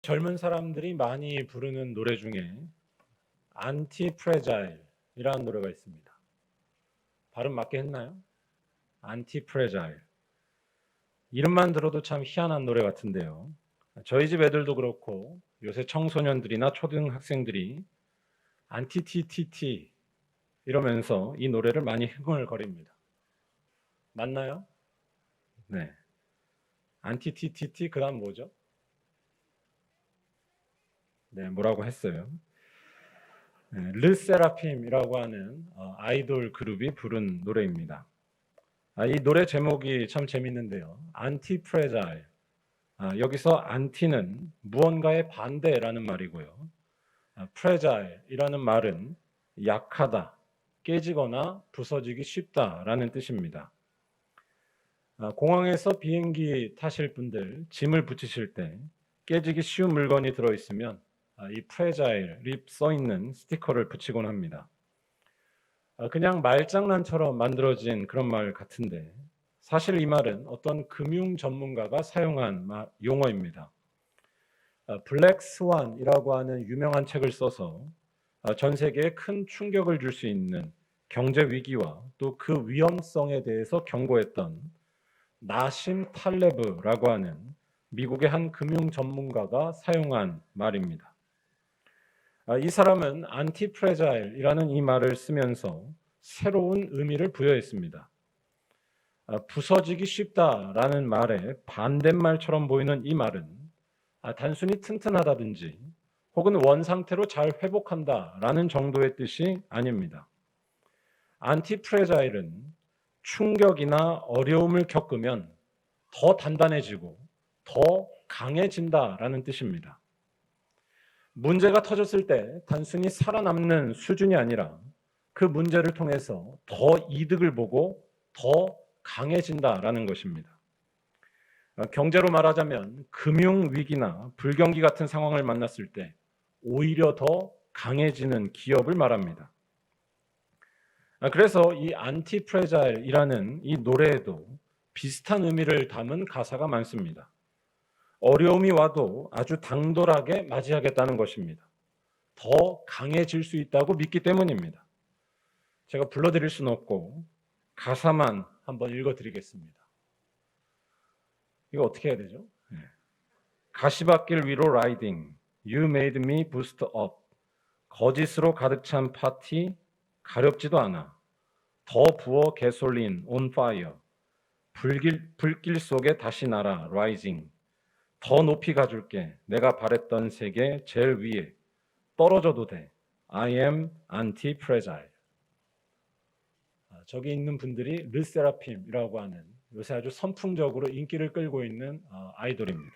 젊은 사람들이 많이 부르는 노래 중에 안티 프레자일이라는 노래가 있습니다. 발음 맞게 했나요? 안티 프레자일. 이름만 들어도 참 희한한 노래 같은데요. 저희 집 애들도 그렇고 요새 청소년들이나 초등학생들이 안티티티티 이러면서 이 노래를 많이 흥얼거립니다. 맞나요? 네. 안티티티티 그다음 뭐죠? 네, 뭐라고 했어요? 네, 르세라핌이라고 하는 아이돌 그룹이 부른 노래입니다. 이 노래 제목이 참 재밌는데요. 안티 프레자일. 여기서 안티는 무언가의 반대라는 말이고요. 프레자일이라는 말은 약하다, 깨지거나 부서지기 쉽다라는 뜻입니다. 공항에서 비행기 타실 분들 짐을 붙이실 때 깨지기 쉬운 물건이 들어있으면 이 프레자일이 써 있는 스티커를 붙이곤 합니다. 그냥 말장난처럼 만들어진 그런 말 같은데 사실 이 말은 어떤 금융 전문가가 사용한 용어입니다. 블랙 스완이라고 하는 유명한 책을 써서 전 세계에 큰 충격을 줄 수 있는 경제 위기와 또 그 위험성에 대해서 경고했던 나심 탈레브라고 하는 미국의 한 금융 전문가가 사용한 말입니다. 이 사람은 안티 프레자일이라는 이 말을 쓰면서 새로운 의미를 부여했습니다. 부서지기 쉽다라는 말의 반대말처럼 보이는 이 말은 단순히 튼튼하다든지 혹은 원상태로 잘 회복한다라는 정도의 뜻이 아닙니다. 안티 프레자일은 충격이나 어려움을 겪으면 더 단단해지고 더 강해진다라는 뜻입니다. 문제가 터졌을 때 단순히 살아남는 수준이 아니라 그 문제를 통해서 더 이득을 보고 더 강해진다라는 것입니다. 경제로 말하자면 금융위기나 불경기 같은 상황을 만났을 때 오히려 더 강해지는 기업을 말합니다. 그래서 이 안티프레자일이라는 이 노래에도 비슷한 의미를 담은 가사가 많습니다. 어려움이 와도 아주 당돌하게 맞이하겠다는 것입니다. 더 강해질 수 있다고 믿기 때문입니다. 제가 불러드릴 수는 없고 가사만 한번 읽어드리겠습니다. 이거 어떻게 해야 되죠? 가시밭길 위로 라이딩, You made me boost up. 거짓으로 가득 찬 파티, 가렵지도 않아. 더 부어 개솔린 on fire. 불길 속에 다시 날아 rising. 더 높이 가줄게. 내가 바랬던 세계 제일 위에. 떨어져도 돼. I am anti-fragile. 저기 있는 분들이 르세라핌이라고 하는 요새 아주 선풍적으로 인기를 끌고 있는 아이돌입니다.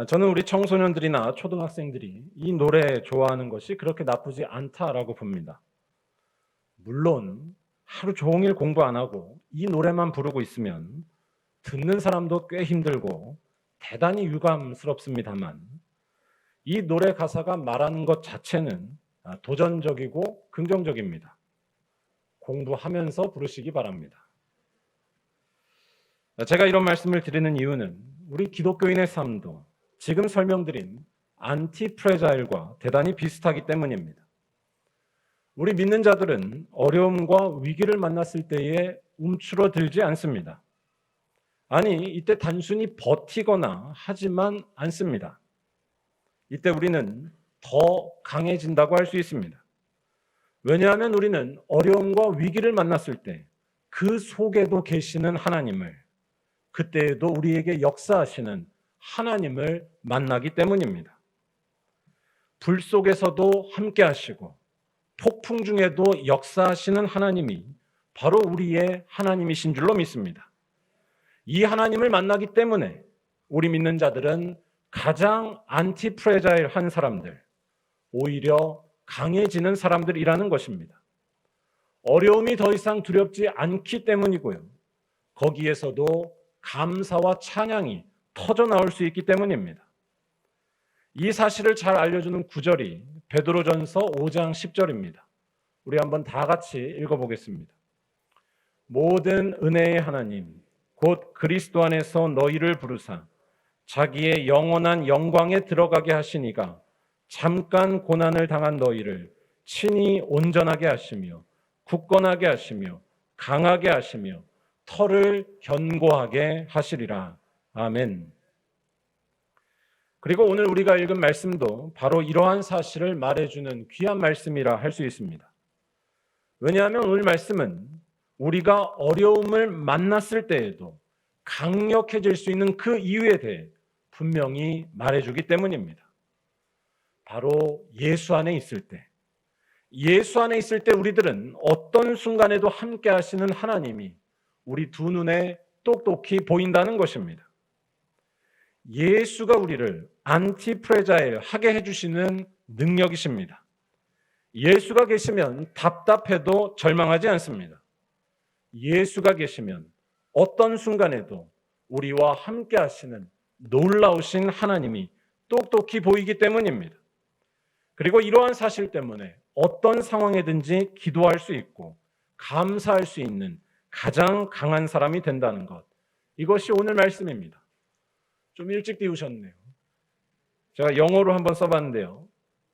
저는 우리 청소년들이나 초등학생들이 이 노래 좋아하는 것이 그렇게 나쁘지 않다라고 봅니다. 물론 하루 종일 공부 안 하고 이 노래만 부르고 있으면 듣는 사람도 꽤 힘들고 대단히 유감스럽습니다만 이 노래 가사가 말하는 것 자체는 도전적이고 긍정적입니다. 공부하면서 부르시기 바랍니다. 제가 이런 말씀을 드리는 이유는 우리 기독교인의 삶도 지금 설명드린 안티프레자일과 대단히 비슷하기 때문입니다. 우리 믿는 자들은 어려움과 위기를 만났을 때에 움츠러들지 않습니다. 아니, 이때 단순히 버티거나 하지만 않습니다. 이때 우리는 더 강해진다고 할 수 있습니다. 왜냐하면 우리는 어려움과 위기를 만났을 때 그 속에도 계시는 하나님을, 그때에도 우리에게 역사하시는 하나님을 만나기 때문입니다. 불 속에서도 함께 하시고 폭풍 중에도 역사하시는 하나님이 바로 우리의 하나님이신 줄로 믿습니다. 이 하나님을 만나기 때문에 우리 믿는 자들은 가장 안티프레자일한 사람들, 오히려 강해지는 사람들이라는 것입니다. 어려움이 더 이상 두렵지 않기 때문이고요. 거기에서도 감사와 찬양이 터져나올 수 있기 때문입니다. 이 사실을 잘 알려주는 구절이 베드로전서 5장 10절입니다. 우리 한번 다 같이 읽어보겠습니다. 모든 은혜의 하나님 곧 그리스도 안에서 너희를 부르사 자기의 영원한 영광에 들어가게 하시니가 잠깐 고난을 당한 너희를 친히 온전하게 하시며 굳건하게 하시며 강하게 하시며 터를 견고하게 하시리라. 아멘. 그리고 오늘 우리가 읽은 말씀도 바로 이러한 사실을 말해주는 귀한 말씀이라 할 수 있습니다. 왜냐하면 오늘 말씀은 우리가 어려움을 만났을 때에도 강력해질 수 있는 그 이유에 대해 분명히 말해주기 때문입니다. 바로 예수 안에 있을 때, 예수 안에 있을 때 우리들은 어떤 순간에도 함께 하시는 하나님이 우리 두 눈에 똑똑히 보인다는 것입니다. 예수가 우리를 안티프레자일 하게 해주시는 능력이십니다. 예수가 계시면 답답해도 절망하지 않습니다. 예수가 계시면 어떤 순간에도 우리와 함께 하시는 놀라우신 하나님이 똑똑히 보이기 때문입니다. 그리고 이러한 사실 때문에 어떤 상황에든지 기도할 수 있고 감사할 수 있는 가장 강한 사람이 된다는 것, 이것이 오늘 말씀입니다. 좀 일찍 띄우셨네요. 제가 영어로 한번 써봤는데요.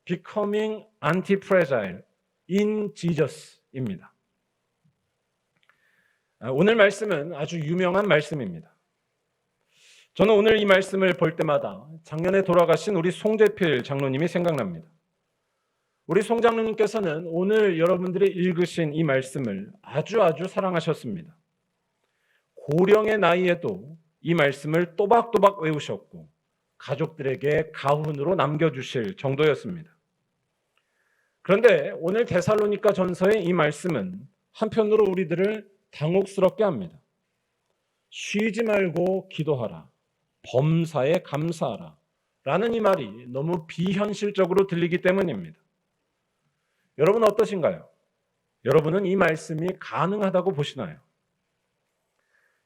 Becoming anti-fragile in Jesus입니다. 오늘 말씀은 아주 유명한 말씀입니다. 저는 오늘 이 말씀을 볼 때마다 작년에 돌아가신 우리 송재필 장로님이 생각납니다. 우리 송 장로님께서는 오늘 여러분들이 읽으신 이 말씀을 아주 사랑하셨습니다. 고령의 나이에도 이 말씀을 또박또박 외우셨고 가족들에게 가훈으로 남겨주실 정도였습니다. 그런데 오늘 데살로니가 전서의 이 말씀은 한편으로 우리들을 당혹스럽게 합니다. 쉬지 말고 기도하라, 범사에 감사하라 라는 이 말이 너무 비현실적으로 들리기 때문입니다. 여러분 어떠신가요? 여러분은 이 말씀이 가능하다고 보시나요?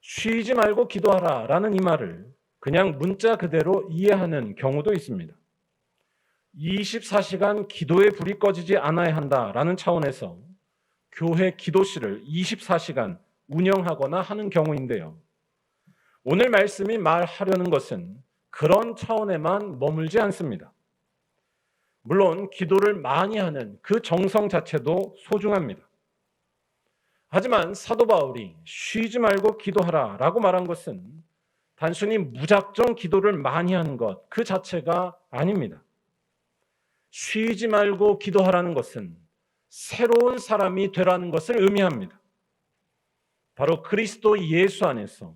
쉬지 말고 기도하라 라는 이 말을 그냥 문자 그대로 이해하는 경우도 있습니다. 24시간 기도의 불이 꺼지지 않아야 한다라는 차원에서 교회 기도실을 24시간 운영하거나 하는 경우인데요. 오늘 말씀이 말하려는 것은 그런 차원에만 머물지 않습니다. 물론 기도를 많이 하는 그 정성 자체도 소중합니다. 하지만 사도 바울이 쉬지 말고 기도하라 라고 말한 것은 단순히 무작정 기도를 많이 하는 것 그 자체가 아닙니다. 쉬지 말고 기도하라는 것은 새로운 사람이 되라는 것을 의미합니다. 바로 그리스도 예수 안에서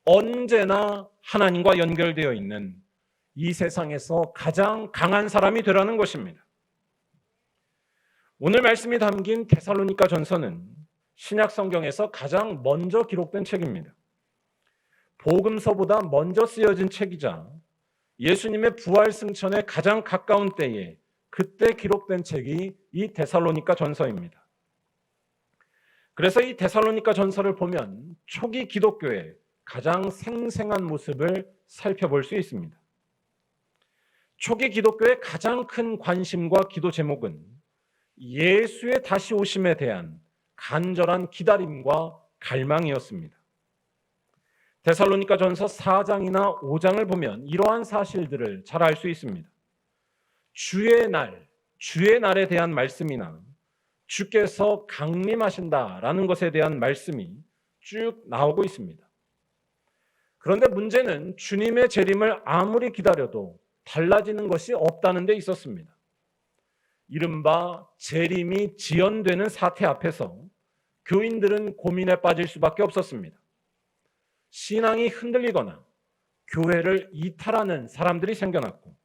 언제나 하나님과 연결되어 있는 이 세상에서 가장 강한 사람이 되라는 것입니다. 오늘 말씀이 담긴 데살로니가 전서는 신약 성경에서 가장 먼저 기록된 책입니다. 복음서보다 먼저 쓰여진 책이자 예수님의 부활 승천에 가장 가까운 때에 그때 기록된 책이 이 데살로니가 전서입니다. 그래서 이 데살로니가 전서를 보면 초기 기독교의 가장 생생한 모습을 살펴볼 수 있습니다. 초기 기독교의 가장 큰 관심과 기도 제목은 예수의 다시 오심에 대한 간절한 기다림과 갈망이었습니다. 데살로니가 전서 4장이나 5장을 보면 이러한 사실들을 잘 알 수 있습니다. 주의 날에 대한 말씀이나 주께서 강림하신다라는 것에 대한 말씀이 쭉 나오고 있습니다. 그런데 문제는 주님의 재림을 아무리 기다려도 달라지는 것이 없다는 데 있었습니다. 이른바 재림이 지연되는 사태 앞에서 교인들은 고민에 빠질 수밖에 없었습니다. 신앙이 흔들리거나 교회를 이탈하는 사람들이 생겨났고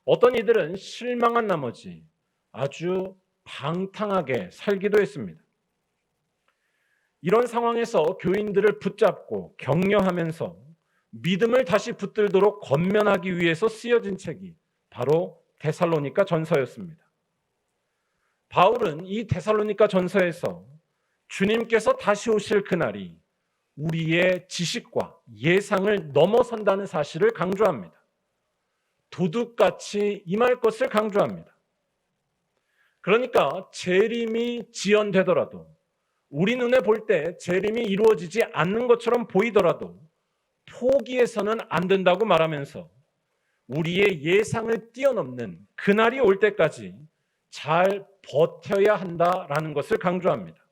어떤 이들은 실망한 나머지 아주 방탕하게 살기도 했습니다. 이런 상황에서 교인들을 붙잡고 격려하면서 믿음을 다시 붙들도록 권면하기 위해서 쓰여진 책이 바로 데살로니가 전서였습니다. 바울은 이 데살로니가 전서에서 주님께서 다시 오실 그날이 우리의 지식과 예상을 넘어선다는 사실을 강조합니다. 도둑같이 임할 것을 강조합니다. 그러니까 재림이 지연되더라도 우리 눈에 볼 때 재림이 이루어지지 않는 것처럼 보이더라도 포기해서는 안 된다고 말하면서 우리의 예상을 뛰어넘는 그날이 올 때까지 잘 버텨야 한다라는 것을 강조합니다.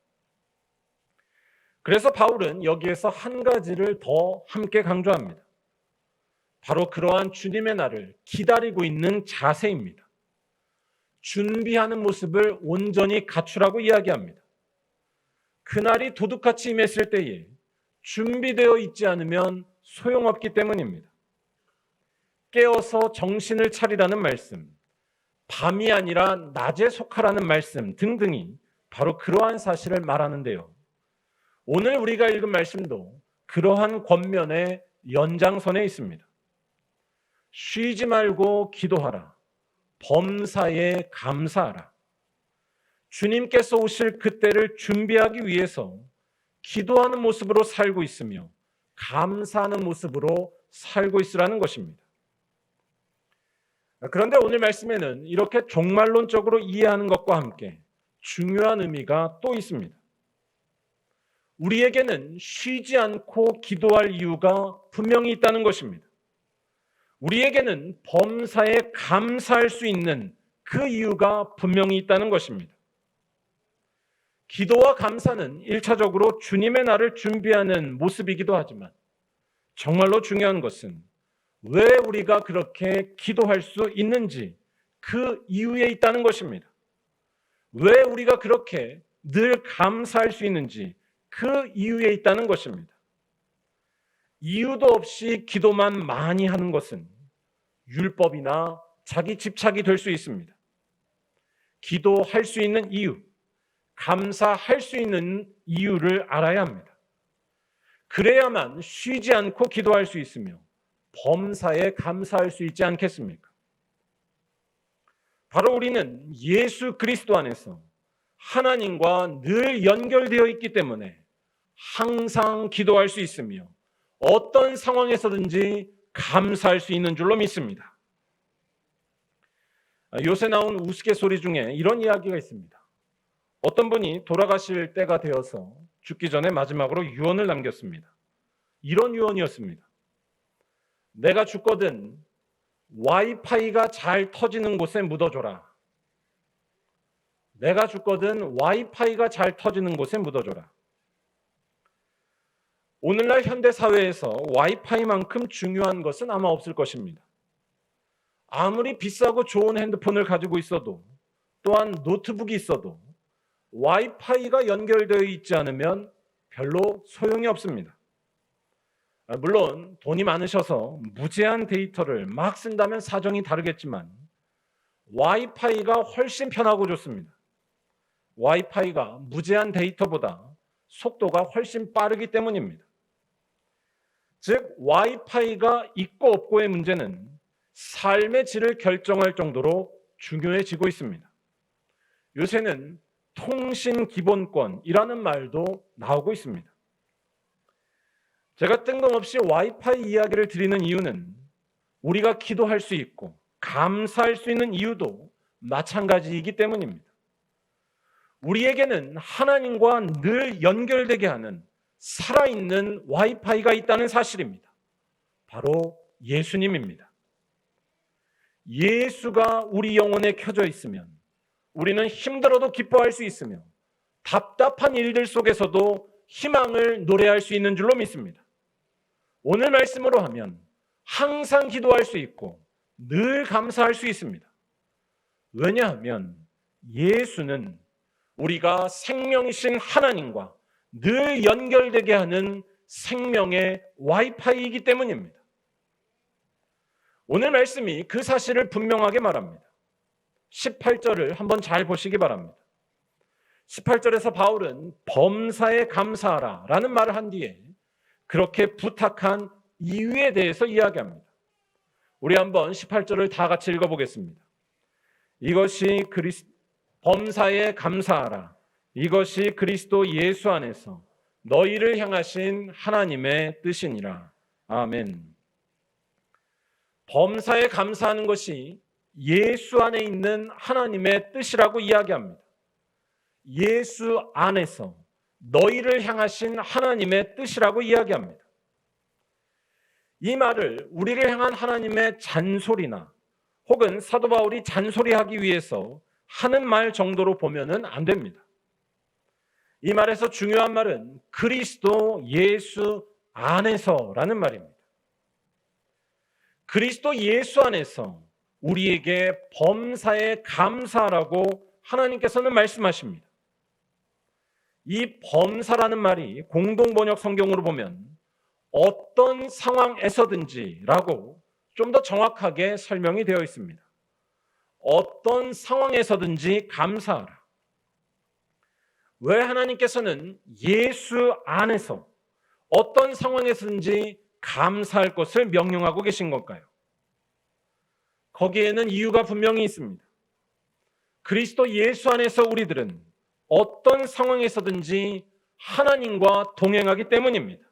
그래서 바울은 여기에서 한 가지를 더 함께 강조합니다. 바로 그러한 주님의 날을 기다리고 있는 자세입니다. 준비하는 모습을 온전히 갖추라고 이야기합니다. 그날이 도둑같이 임했을 때에 준비되어 있지 않으면 소용없기 때문입니다. 깨어서 정신을 차리라는 말씀, 밤이 아니라 낮에 속하라는 말씀 등등이 바로 그러한 사실을 말하는데요. 오늘 우리가 읽은 말씀도 그러한 권면의 연장선에 있습니다. 쉬지 말고 기도하라. 범사에 감사하라. 주님께서 오실 그때를 준비하기 위해서 기도하는 모습으로 살고 있으며 감사하는 모습으로 살고 있으라는 것입니다. 그런데 오늘 말씀에는 이렇게 종말론적으로 이해하는 것과 함께 중요한 의미가 또 있습니다. 우리에게는 쉬지 않고 기도할 이유가 분명히 있다는 것입니다. 우리에게는 범사에 감사할 수 있는 그 이유가 분명히 있다는 것입니다. 기도와 감사는 1차적으로 주님의 날을 준비하는 모습이기도 하지만 정말로 중요한 것은 왜 우리가 그렇게 기도할 수 있는지 그 이유에 있다는 것입니다. 왜 우리가 그렇게 늘 감사할 수 있는지 그 이유에 있다는 것입니다. 이유도 없이 기도만 많이 하는 것은 율법이나 자기 집착이 될 수 있습니다. 기도할 수 있는 이유, 감사할 수 있는 이유를 알아야 합니다. 그래야만 쉬지 않고 기도할 수 있으며 범사에 감사할 수 있지 않겠습니까? 바로 우리는 예수 그리스도 안에서 하나님과 늘 연결되어 있기 때문에 항상 기도할 수 있으며 어떤 상황에서든지 감사할 수 있는 줄로 믿습니다. 요새 나온 우스갯소리 중에 이런 이야기가 있습니다. 어떤 분이 돌아가실 때가 되어서 죽기 전에 마지막으로 유언을 남겼습니다. 이런 유언이었습니다. 내가 죽거든 와이파이가 잘 터지는 곳에 묻어줘라. 내가 죽거든 와이파이가 잘 터지는 곳에 묻어줘라. 오늘날 현대사회에서 와이파이만큼 중요한 것은 아마 없을 것입니다. 아무리 비싸고 좋은 핸드폰을 가지고 있어도 또한 노트북이 있어도 와이파이가 연결되어 있지 않으면 별로 소용이 없습니다. 물론 돈이 많으셔서 무제한 데이터를 막 쓴다면 사정이 다르겠지만 와이파이가 훨씬 편하고 좋습니다. 와이파이가 무제한 데이터보다 속도가 훨씬 빠르기 때문입니다. 즉 와이파이가 있고 없고의 문제는 삶의 질을 결정할 정도로 중요해지고 있습니다. 요새는 통신기본권이라는 말도 나오고 있습니다. 제가 뜬금없이 와이파이 이야기를 드리는 이유는 우리가 기도할 수 있고 감사할 수 있는 이유도 마찬가지이기 때문입니다. 우리에게는 하나님과 늘 연결되게 하는 살아있는 와이파이가 있다는 사실입니다. 바로 예수님입니다. 예수가 우리 영혼에 켜져 있으면 우리는 힘들어도 기뻐할 수 있으며 답답한 일들 속에서도 희망을 노래할 수 있는 줄로 믿습니다. 오늘 말씀으로 하면 항상 기도할 수 있고 늘 감사할 수 있습니다. 왜냐하면 예수는 우리가 생명이신 하나님과 늘 연결되게 하는 생명의 와이파이이기 때문입니다. 오늘 말씀이 그 사실을 분명하게 말합니다. 18절을 한번 잘 보시기 바랍니다. 18절에서 바울은 범사에 감사하라 라는 말을 한 뒤에 그렇게 부탁한 이유에 대해서 이야기합니다. 우리 한번 18절을 다 같이 읽어보겠습니다. 이것이 범사에 감사하라. 이것이 그리스도 예수 안에서 너희를 향하신 하나님의 뜻이니라. 아멘. 범사에 감사하는 것이 예수 안에 있는 하나님의 뜻이라고 이야기합니다. 예수 안에서 너희를 향하신 하나님의 뜻이라고 이야기합니다. 이 말을 우리를 향한 하나님의 잔소리나 혹은 사도 바울이 잔소리하기 위해서 하는 말 정도로 보면은 안 됩니다. 이 말에서 중요한 말은 그리스도 예수 안에서라는 말입니다. 그리스도 예수 안에서 우리에게 범사에 감사하라고 하나님께서는 말씀하십니다. 이 범사라는 말이 공동번역 성경으로 보면 어떤 상황에서든지라고 좀 더 정확하게 설명이 되어 있습니다. 어떤 상황에서든지 감사하라. 왜 하나님께서는 예수 안에서 어떤 상황에서든지 감사할 것을 명령하고 계신 걸까요? 거기에는 이유가 분명히 있습니다. 그리스도 예수 안에서 우리들은 어떤 상황에서든지 하나님과 동행하기 때문입니다.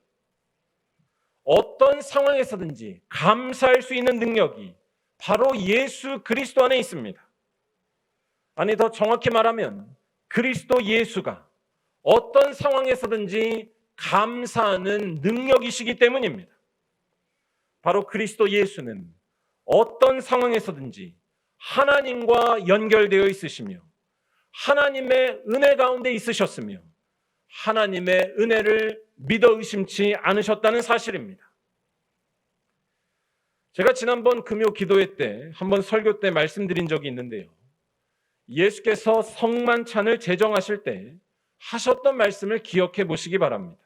어떤 상황에서든지 감사할 수 있는 능력이 바로 예수 그리스도 안에 있습니다. 아니, 더 정확히 말하면 그리스도 예수가 어떤 상황에서든지 감사하는 능력이시기 때문입니다. 바로 그리스도 예수는 어떤 상황에서든지 하나님과 연결되어 있으시며 하나님의 은혜 가운데 있으셨으며 하나님의 은혜를 믿어 의심치 않으셨다는 사실입니다. 제가 지난번 금요 기도회 때 한번 설교 때 말씀드린 적이 있는데요. 예수께서 성만찬을 제정하실 때 하셨던 말씀을 기억해 보시기 바랍니다.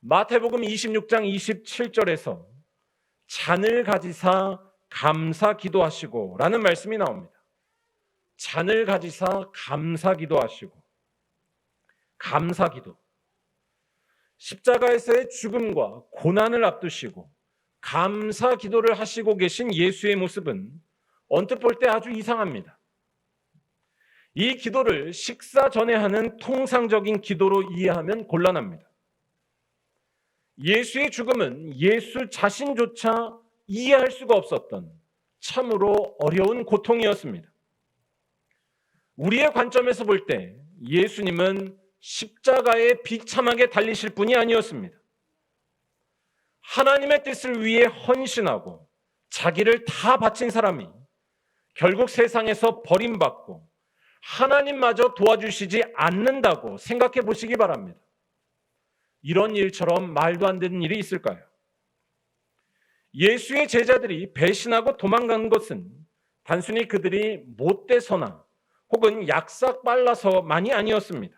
마태복음 26장 27절에서 잔을 가지사 감사 기도하시고 라는 말씀이 나옵니다. 잔을 가지사 감사 기도하시고, 감사 기도. 십자가에서의 죽음과 고난을 앞두시고 감사 기도를 하시고 계신 예수의 모습은 언뜻 볼 때 아주 이상합니다. 이 기도를 식사 전에 하는 통상적인 기도로 이해하면 곤란합니다. 예수의 죽음은 예수 자신조차 이해할 수가 없었던 참으로 어려운 고통이었습니다. 우리의 관점에서 볼 때 예수님은 십자가에 비참하게 달리실 분이 아니었습니다. 하나님의 뜻을 위해 헌신하고 자기를 다 바친 사람이 결국 세상에서 버림받고 하나님마저 도와주시지 않는다고 생각해 보시기 바랍니다. 이런 일처럼 말도 안 되는 일이 있을까요? 예수의 제자들이 배신하고 도망간 것은 단순히 그들이 못돼서나 혹은 약삭빨라서만이 아니었습니다.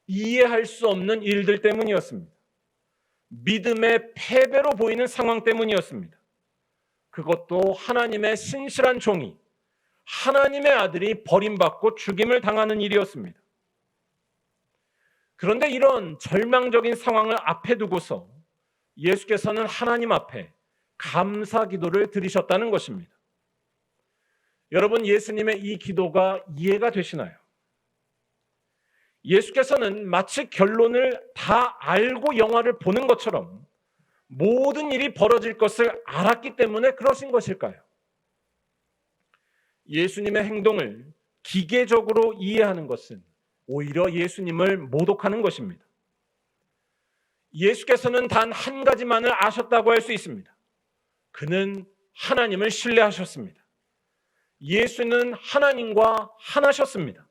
이해할 수 없는 일들 때문이었습니다. 믿음의 패배로 보이는 상황 때문이었습니다. 그것도 하나님의 신실한 종이 하나님의 아들이 버림받고 죽임을 당하는 일이었습니다. 그런데 이런 절망적인 상황을 앞에 두고서 예수께서는 하나님 앞에 감사 기도를 드리셨다는 것입니다. 여러분, 예수님의 이 기도가 이해가 되시나요? 예수께서는 마치 결론을 다 알고 영화를 보는 것처럼 모든 일이 벌어질 것을 알았기 때문에 그러신 것일까요? 예수님의 행동을 기계적으로 이해하는 것은 오히려 예수님을 모독하는 것입니다. 예수께서는 단 한 가지만을 아셨다고 할 수 있습니다. 그는 하나님을 신뢰하셨습니다. 예수는 하나님과 하나셨습니다.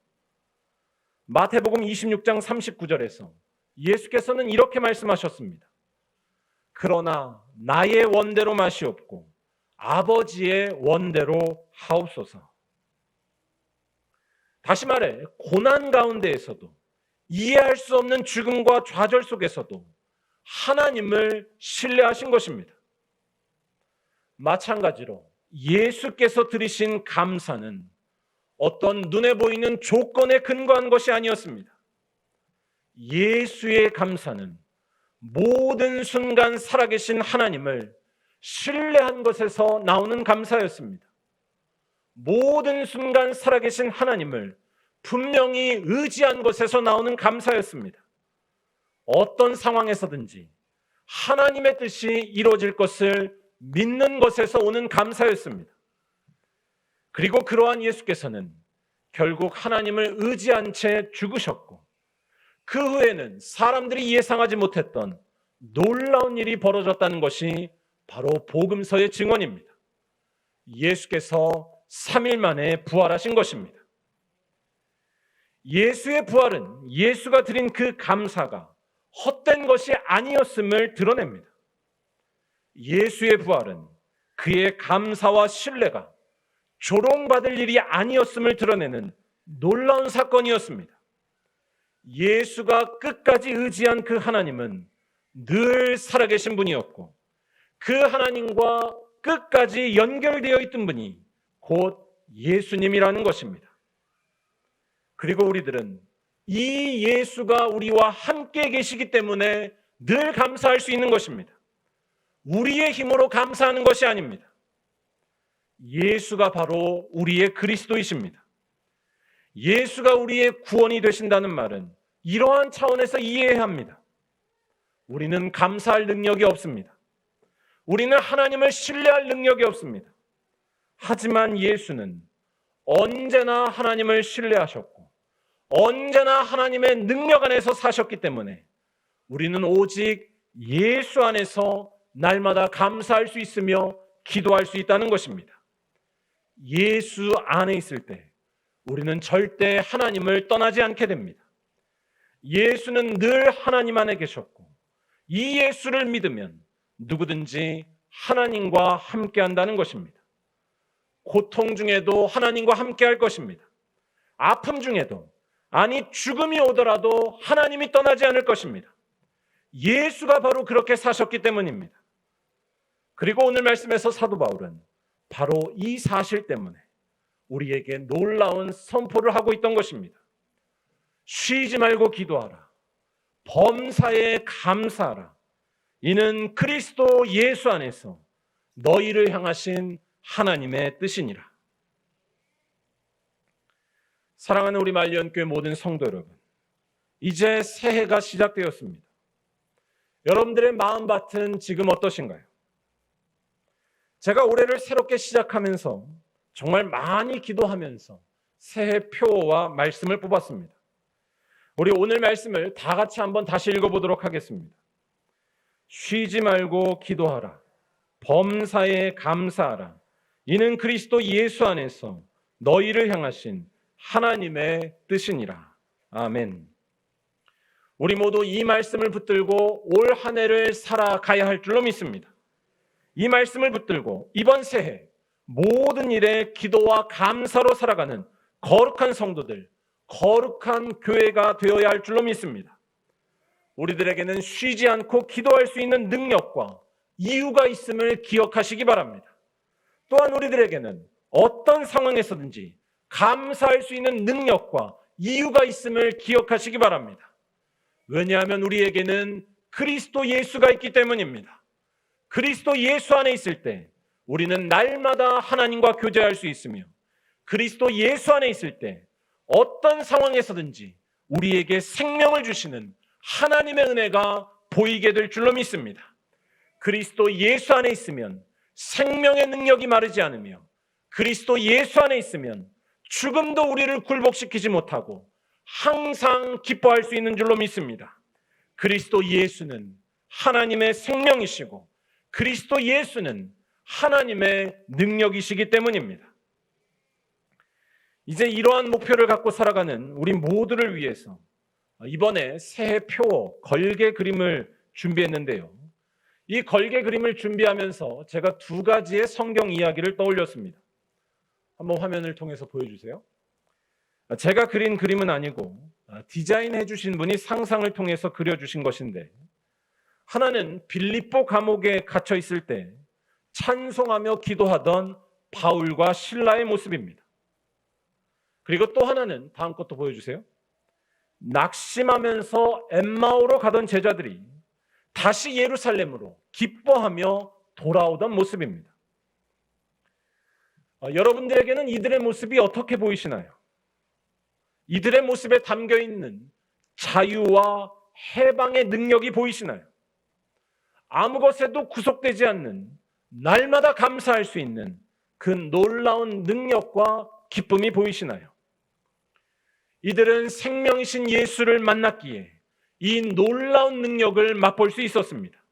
마태복음 26장 39절에서 예수께서는 이렇게 말씀하셨습니다. 그러나 나의 원대로 마시옵고 아버지의 원대로 하옵소서. 다시 말해, 고난 가운데에서도 이해할 수 없는 죽음과 좌절 속에서도 하나님을 신뢰하신 것입니다. 마찬가지로 예수께서 드리신 감사는 어떤 눈에 보이는 조건에 근거한 것이 아니었습니다. 예수의 감사는 모든 순간 살아계신 하나님을 신뢰한 것에서 나오는 감사였습니다. 모든 순간 살아계신 하나님을 분명히 의지한 것에서 나오는 감사였습니다. 어떤 상황에서든지 하나님의 뜻이 이루어질 것을 믿는 것에서 오는 감사였습니다. 그리고 그러한 예수께서는 결국 하나님을 의지한 채 죽으셨고 그 후에는 사람들이 예상하지 못했던 놀라운 일이 벌어졌다는 것이 바로 복음서의 증언입니다. 예수께서 3일 만에 부활하신 것입니다. 예수의 부활은 예수가 드린 그 감사가 헛된 것이 아니었음을 드러냅니다. 예수의 부활은 그의 감사와 신뢰가 조롱받을 일이 아니었음을 드러내는 놀라운 사건이었습니다. 예수가 끝까지 의지한 그 하나님은 늘 살아계신 분이었고 그 하나님과 끝까지 연결되어 있던 분이 곧 예수님이라는 것입니다. 그리고 우리들은 이 예수가 우리와 함께 계시기 때문에 늘 감사할 수 있는 것입니다. 우리의 힘으로 감사하는 것이 아닙니다. 예수가 바로 우리의 그리스도이십니다. 예수가 우리의 구원이 되신다는 말은 이러한 차원에서 이해해야 합니다. 우리는 감사할 능력이 없습니다. 우리는 하나님을 신뢰할 능력이 없습니다. 하지만 예수는 언제나 하나님을 신뢰하셨고 언제나 하나님의 능력 안에서 사셨기 때문에 우리는 오직 예수 안에서 날마다 감사할 수 있으며 기도할 수 있다는 것입니다. 예수 안에 있을 때 우리는 절대 하나님을 떠나지 않게 됩니다. 예수는 늘 하나님 안에 계셨고 이 예수를 믿으면 누구든지 하나님과 함께 한다는 것입니다. 고통 중에도 하나님과 함께 할 것입니다. 아픔 중에도, 아니 죽음이 오더라도 하나님이 떠나지 않을 것입니다. 예수가 바로 그렇게 사셨기 때문입니다. 그리고 오늘 말씀에서 사도 바울은 바로 이 사실 때문에 우리에게 놀라운 선포를 하고 있던 것입니다. 쉬지 말고 기도하라. 범사에 감사하라. 이는 그리스도 예수 안에서 너희를 향하신 하나님의 뜻이니라. 사랑하는 우리 말리언교회 모든 성도 여러분, 이제 새해가 시작되었습니다. 여러분들의 마음밭은 지금 어떠신가요? 제가 올해를 새롭게 시작하면서 정말 많이 기도하면서 새해 표어와 말씀을 뽑았습니다. 우리 오늘 말씀을 다 같이 한번 다시 읽어보도록 하겠습니다. 쉬지 말고 기도하라. 범사에 감사하라. 이는 그리스도 예수 안에서 너희를 향하신 하나님의 뜻이니라. 아멘. 우리 모두 이 말씀을 붙들고 올 한 해를 살아가야 할 줄로 믿습니다. 이 말씀을 붙들고 이번 새해 모든 일에 기도와 감사로 살아가는 거룩한 성도들, 거룩한 교회가 되어야 할 줄로 믿습니다. 우리들에게는 쉬지 않고 기도할 수 있는 능력과 이유가 있음을 기억하시기 바랍니다. 또한 우리들에게는 어떤 상황에서든지 감사할 수 있는 능력과 이유가 있음을 기억하시기 바랍니다. 왜냐하면 우리에게는 그리스도 예수가 있기 때문입니다. 그리스도 예수 안에 있을 때 우리는 날마다 하나님과 교제할 수 있으며 그리스도 예수 안에 있을 때 어떤 상황에서든지 우리에게 생명을 주시는 하나님의 은혜가 보이게 될 줄로 믿습니다. 그리스도 예수 안에 있으면 생명의 능력이 마르지 않으며 그리스도 예수 안에 있으면 죽음도 우리를 굴복시키지 못하고 항상 기뻐할 수 있는 줄로 믿습니다. 그리스도 예수는 하나님의 생명이시고 그리스도 예수는 하나님의 능력이시기 때문입니다. 이제 이러한 목표를 갖고 살아가는 우리 모두를 위해서 이번에 새해 표 걸개 그림을 준비했는데요. 이 걸개 그림을 준비하면서 제가 두 가지의 성경 이야기를 떠올렸습니다. 한번 화면을 통해서 보여주세요. 제가 그린 그림은 아니고 디자인해 주신 분이 상상을 통해서 그려주신 것인데, 하나는 빌립보 감옥에 갇혀 있을 때 찬송하며 기도하던 바울과 실라의 모습입니다. 그리고 또 하나는 다음 것도 보여주세요. 낙심하면서 엠마오로 가던 제자들이 다시 예루살렘으로 기뻐하며 돌아오던 모습입니다. 여러분들에게는 이들의 모습이 어떻게 보이시나요? 이들의 모습에 담겨있는 자유와 해방의 능력이 보이시나요? 아무 것에도 구속되지 않는 날마다 감사할 수 있는 그 놀라운 능력과 기쁨이 보이시나요? 이들은 생명이신 예수를 만났기에 이 놀라운 능력을 맛볼 수 있었습니다.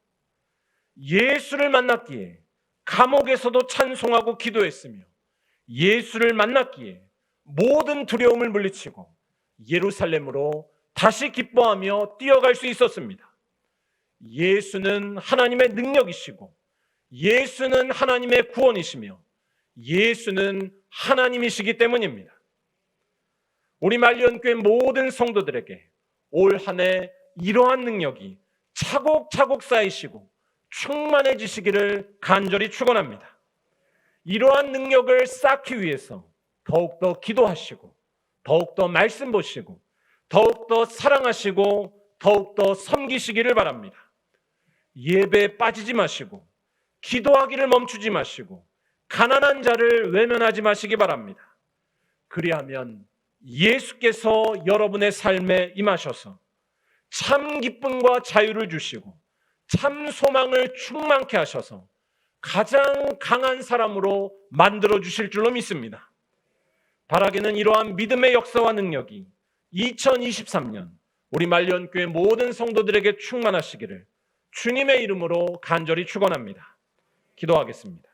예수를 만났기에 감옥에서도 찬송하고 기도했으며, 예수를 만났기에 모든 두려움을 물리치고 예루살렘으로 다시 기뻐하며 뛰어갈 수 있었습니다. 예수는 하나님의 능력이시고, 예수는 하나님의 구원이시며, 예수는 하나님이시기 때문입니다. 우리 말리언교회 모든 성도들에게 올 한 해 이러한 능력이 차곡차곡 쌓이시고 충만해지시기를 간절히 축원합니다. 이러한 능력을 쌓기 위해서 더욱더 기도하시고, 더욱더 말씀 보시고, 더욱더 사랑하시고, 더욱더 섬기시기를 바랍니다. 예배에 빠지지 마시고, 기도하기를 멈추지 마시고, 가난한 자를 외면하지 마시기 바랍니다. 그리하면 예수께서 여러분의 삶에 임하셔서 참 기쁨과 자유를 주시고 참 소망을 충만케 하셔서 가장 강한 사람으로 만들어 주실 줄로 믿습니다. 바라기는 이러한 믿음의 역사와 능력이 2023년 우리 말리언교회 모든 성도들에게 충만하시기를 주님의 이름으로 간절히 축원합니다. 기도하겠습니다.